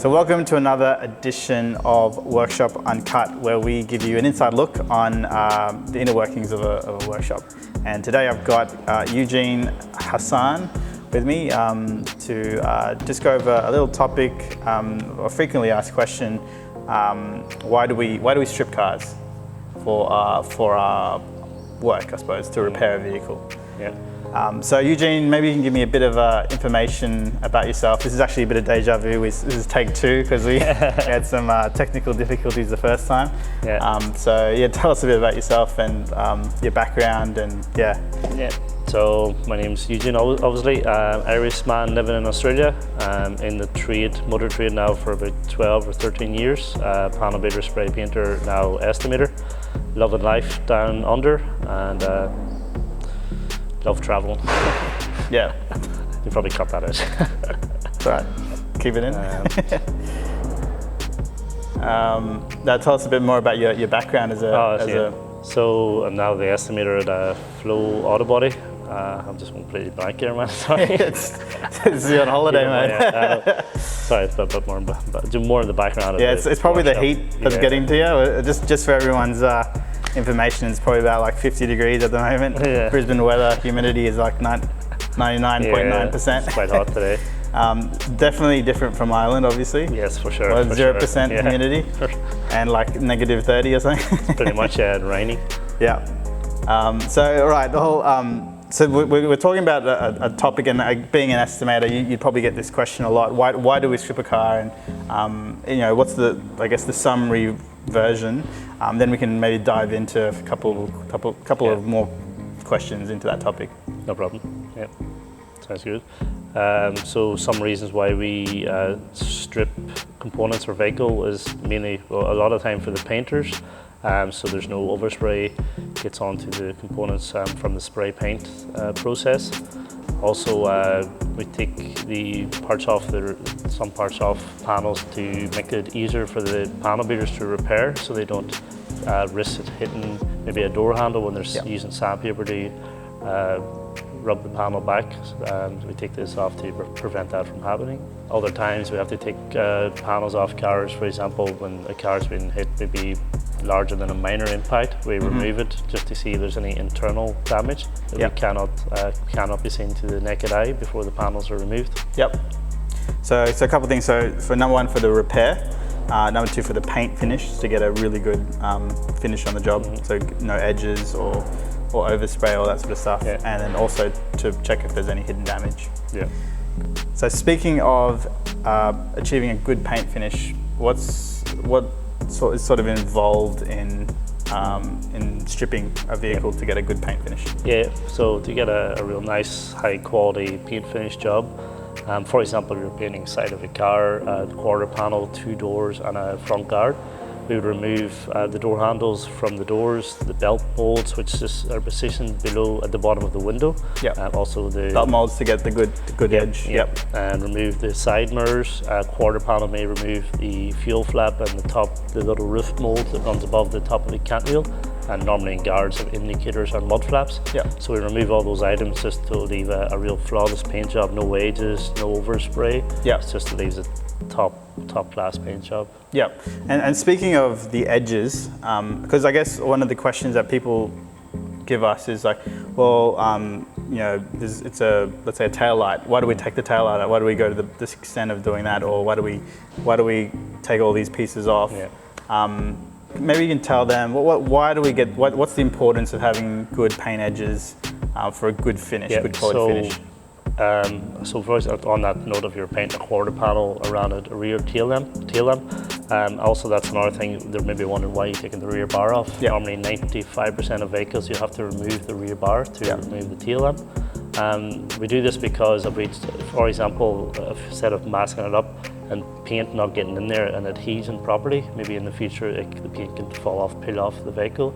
So welcome to another edition of Workshop Uncut, where we give you an inside look on the inner workings of a workshop. And today I've got Eugene Hassan with me to just go over a little topic, a frequently asked question: why do we strip cars for our work, I suppose, to repair a vehicle? Yeah. So Eugene, maybe you can give me a bit of information about yourself. This is actually a bit of deja vu. This is take two because we had some technical difficulties the first time. Yeah. So yeah, tell us a bit about yourself and your background and yeah. Yeah. So my name's Eugene, obviously, Irish man living in Australia, in the motor trade now for about 12 or 13 years. Panel beater, spray painter, now estimator. Loving life down under and love traveling. Yeah. You probably cut that out. It's all right. Keep it in. Now tell us a bit more about your background as a. So I'm now the estimator at Flow Auto Body. I'm just completely blank here, man. Sorry. it's on holiday, mate. Sorry, but more in the background. Yeah, it's probably the heat that's getting to you. Just for everyone's information, it's probably about like 50 degrees at the moment. Yeah. Brisbane weather, humidity is like 99.9%. It's quite hot today. Definitely different from Ireland, obviously. Yes, for sure. 0% humidity and like -30 or something. Pretty much, rainy. Yeah. So, all right, the whole. So we're talking about a topic, and being an estimator, you'd probably get this question a lot. Why do we strip a car? And what's the summary version? Then we can maybe dive into a couple of more questions into that topic. No problem. Yeah, sounds good. So some reasons why we strip components or vehicle is mainly a lot of time for the painters. So there's no overspray, gets onto the components from the spray paint process. Also, we take some parts off panels to make it easier for the panel beaters to repair, so they don't risk it hitting maybe a door handle when they're using sandpaper to rub the panel back. We take this off to prevent that from happening. Other times we have to take panels off cars, for example, when a car's been hit maybe larger than a minor impact, we remove it just to see if there's any internal damage that we cannot be seen to the naked eye before the panels are removed. Yep. So a couple of things. So for number one, for the repair. Number two, for the paint finish, to get a really good finish on the job. So no edges or overspray, all that sort of stuff. Yeah. And then also to check if there's any hidden damage. Yeah. So speaking of achieving a good paint finish, what is sort of involved in stripping a vehicle to get a good paint finish? Yeah, so to get a real nice high quality paint finish job, for example, you're painting side of a car, a quarter panel, 2 doors and a front guard. We would remove the door handles from the doors, the belt molds, which are positioned below at the bottom of the window. Yep. And also the belt molds to get the good edge. Yep. And remove the side mirrors. Quarter panel may remove the fuel flap and the little roof mold that runs above the top of the cant wheel. And normally in guards have indicators or mud flaps. Yep. So we remove all those items just to leave a real flawless paint job, no edges, no overspray. Yep. It just leaves a top class paint job. Yep. And speaking of the edges, because I guess one of the questions that people give us is like, well, let's say a tail light. Why do we take the tail light out? Why do we go to this extent of doing that? Or why do we take all these pieces off? Yeah. Maybe you can tell them why do we get what's the importance of having good paint edges for a good finish, good quality finish. So first, on that note of your paint a quarter panel around a rear tail lamp. Also, that's another thing. They're maybe wondering why you're taking the rear bar off. Yep. Normally 95% of vehicles you have to remove the rear bar to remove the tail lamp. We do this because for example, instead of masking it up and paint not getting in there and adhesion properly, maybe in the future the paint can fall off, peel off the vehicle,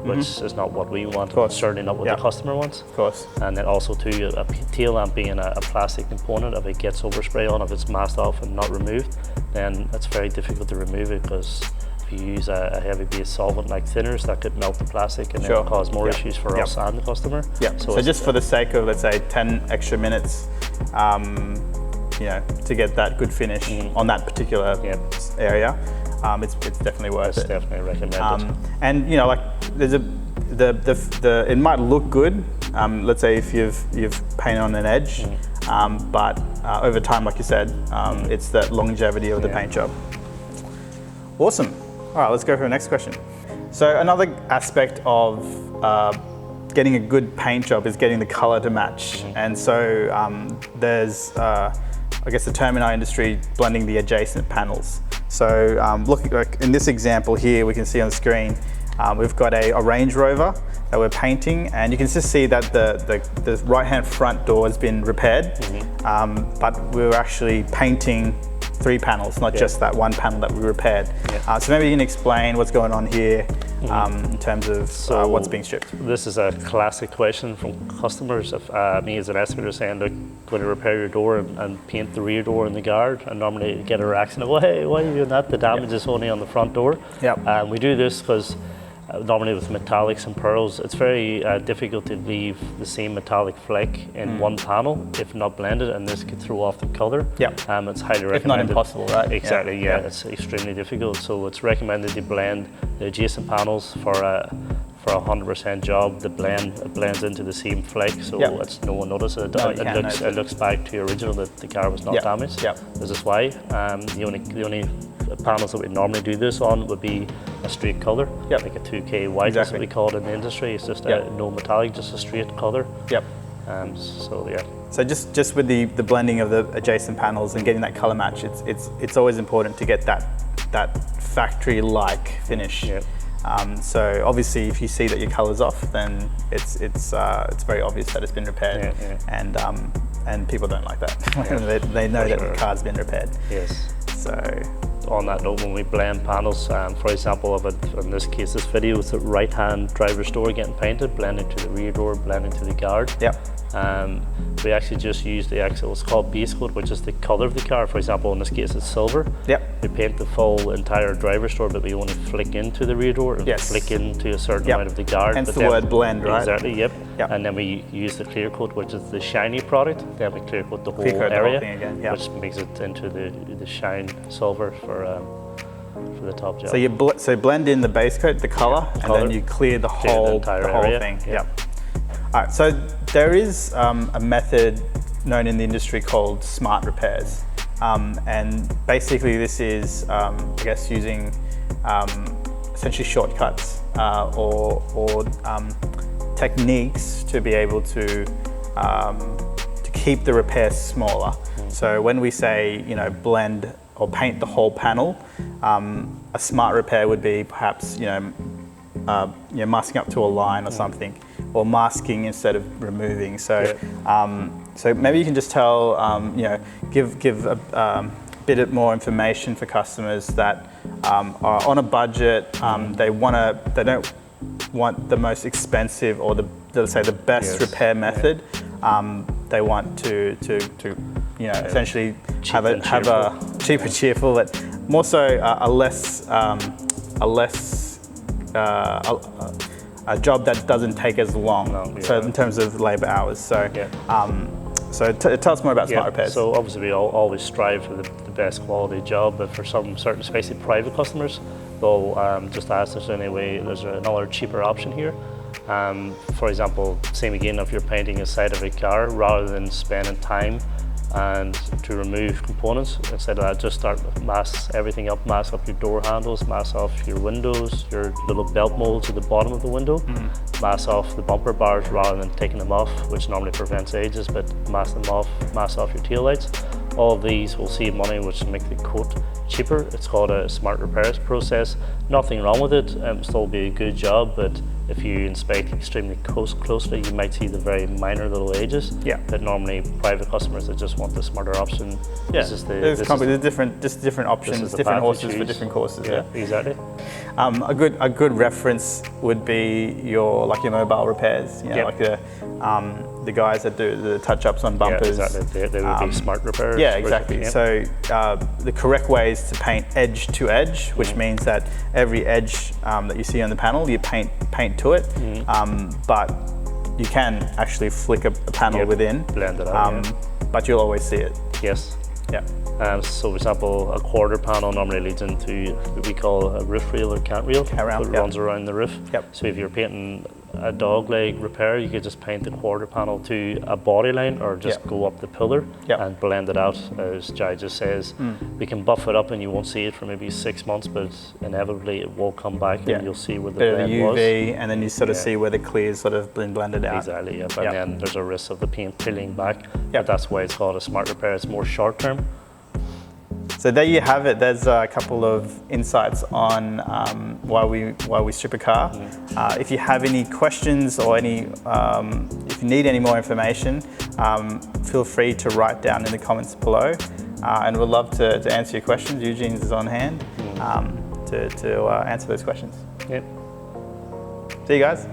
which is not what we want, certainly not what the customer wants. Of course. And then also too, a tail lamp being a plastic component, if it gets overspray on, if it's masked off and not removed, then it's very difficult to remove it, because if you use a heavy base solvent like thinners, that could melt the plastic and then cause more issues for us and the customer. Yeah. So just for the sake of, let's say, 10 extra minutes, to get that good finish on that particular area, it's definitely worth it. It's definitely recommended. And like there's it might look good. Let's say if you've painted on an edge, but over time, like you said, it's that longevity of the paint job. Awesome. All right, let's go for the next question. So another aspect of getting a good paint job is getting the color to match. And so there's, I guess the term in our industry, blending the adjacent panels. So looking like in this example here, we can see on the screen, we've got a Range Rover that we're painting, and you can just see that the right-hand front door has been repaired, but we're actually painting 3 panels, not just that one panel that we repaired. So maybe you can explain what's going on here in terms of what's being stripped. This is a classic question from customers. If me as an estimator saying, look, going to repair your door and paint the rear door and the guard, and normally you get a reaction of, well, hey, why are you doing that? The damage is only on the front door. We do this because normally with metallics and pearls, it's very difficult to leave the same metallic fleck in one panel if not blended, and this could throw off the color. It's highly recommended. If not impossible, right? Exactly, it's extremely difficult. So it's recommended to blend the adjacent panels for a 100% job. It blends into the same fleck, so it's no one notices it. It looks back to the original that the car was not damaged. This is why the only panels that we normally do this on would be a straight color, like a 2K white, that's what we call it in the industry. It's just no metallic, just a straight color. So just with the blending of the adjacent panels and getting that color match, it's always important to get that factory-like finish. So obviously, if you see that your color's off, then it's very obvious that it's been repaired, and people don't like that. they know that the car's been repaired. So on that note, when we blend panels, for example, in this case, this video with the right-hand driver's door getting painted, blending to the rear door, blending to the guard. We actually just use it's called base coat, which is the color of the car. For example, in this case, it's silver. We paint the full entire driver's door, but we only flick into the rear door and flick into a certain amount of the guard. Hence the word blend, right? Exactly, And then we use the clear coat, which is the shiny product. Then we clear coat the whole area, which makes it into the shine silver for the top job. So you blend in the base coat, the color, and then you clear the whole thing. All right, so there is a method known in the industry called smart repairs. And basically this is, I guess, using essentially shortcuts or techniques to be able to keep the repair smaller. So when we say, blend or paint the whole panel, a smart repair would be perhaps, masking up to a line or something, or masking instead of removing. So, so maybe you can just tell, give a bit more information for customers that are on a budget. They don't want the most expensive or let's say the best repair method. They want to essentially have a cheaper, cheerful, but more so a job that doesn't take as long. So in terms of labor hours. So tell us more about smart repairs. So obviously we always strive for the best quality job, but for some certain, especially private customers, they'll just ask us anyway, there's another cheaper option here. For example, same again, if you're painting a side of a car, rather than spending time and to remove components, instead of that, just start mask everything up, mask up your door handles, mask off your windows, your little belt molds at the bottom of the window, mask off the bumper bars rather than taking them off, which normally prevents ages, but mask them off, mask off your tail lights. All of these will save money, which will make the coat cheaper. It's called a smart repairs process. Nothing wrong with it, it'll still be a good job, but if you inspect extremely closely, you might see the very minor little edges. But normally private customers that just want the smarter option. There's different options, different horses for different courses. Exactly. A good reference would be your mobile repairs. Like the guys that do the touch-ups on bumpers. They would be smart repairs. Exactly. So the correct way is to paint edge to edge, which means that every edge that you see on the panel, you paint to it, but you can actually flick a panel within, blend it out, but you'll always see it. Yeah. So for example, a quarter panel normally leads into what we call a roof rail or cant rail. Cant rail, It yeah. runs around the roof. Yep. So if you're painting a dog leg repair, you could just paint the quarter panel to a body line or just Yep. go up the pillar Yep. and blend it out. As Jai just says, we can buff it up and you won't see it for maybe 6 months, but inevitably it will come back Yeah. and you'll see where the Bit of blend the was. UV, and then you sort of Yeah. see where the clear's sort of been blended out. Exactly, yeah. Yep. And then there's a risk of the paint peeling back. Yep. But that's why it's called a smart repair. It's more short term. So there you have it. There's a couple of insights on why we strip a car. If you have any questions or if you need any more information, feel free to write down in the comments below, and we'd love to answer your questions. Eugene is on hand to answer those questions. Yep. See you guys.